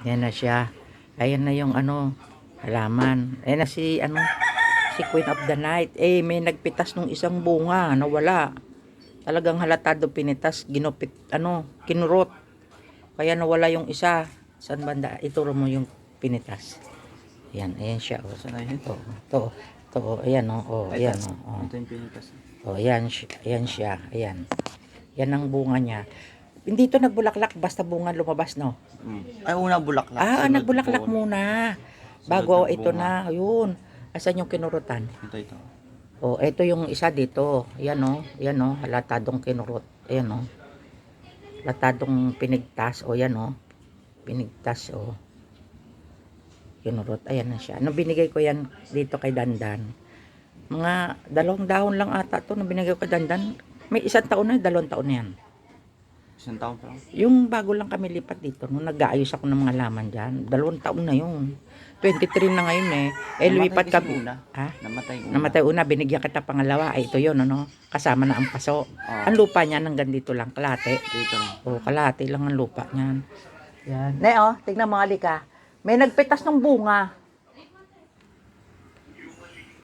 Yan na siya. Ayan na yung ano, halaman. Ayan na si ano, si Queen of the Night. Eh, may nagpitas nung isang bunga, nawala. Talagang halatado pinitas, ginupit, ano, kinurot. Kaya nawala yung isa. Saan banda? Ituro mo yung pinitas. Ayan, ayan siya. Oh. Saan na yun? To, ayan oh, oh, ayan oh. Oh. Ito yung pinitas. Oh, ayan siya, ayan. Yan ang bunga niya. Hindi to nagbulaklak, basta bunga lumabas, no? Ay, una bulaklak. Sunod Nagbulaklak bunga. muna. Sunod Bago yung ito bunga. na, ayun. Asan yung kinurutan? Ito. Oh, ito yung isa dito. Ayan oh, ayan oh, halatadong kinurot. Ayan oh. Halatadong pinigtas, oh, yan oh. Pinigtas, oh. Kinurot, ayan na siya. Nung binigay ko yan dito kay Dandan, mga 2 dahon lang ata to nung binigay ko kay Dandan. May 1 taon na, 2 taon na yan. 1 taon pa lang. Yung bago lang kami lipat dito, nung nag-aayos ako ng mga laman dyan, 2 taon na yun. 23 na ngayon eh. Eh, lumipat kami. Ha? Namatay una, binigyan kita pangalawa. Ay, ito yun, ano? Kasama na ang paso. Ang lupa niya hanggang dito lang, kalate. Dito lang. O, kalate lang ang lupa niyan. Yan. Ne, oh, tignan mo, halika. May nagpitas ng bunga.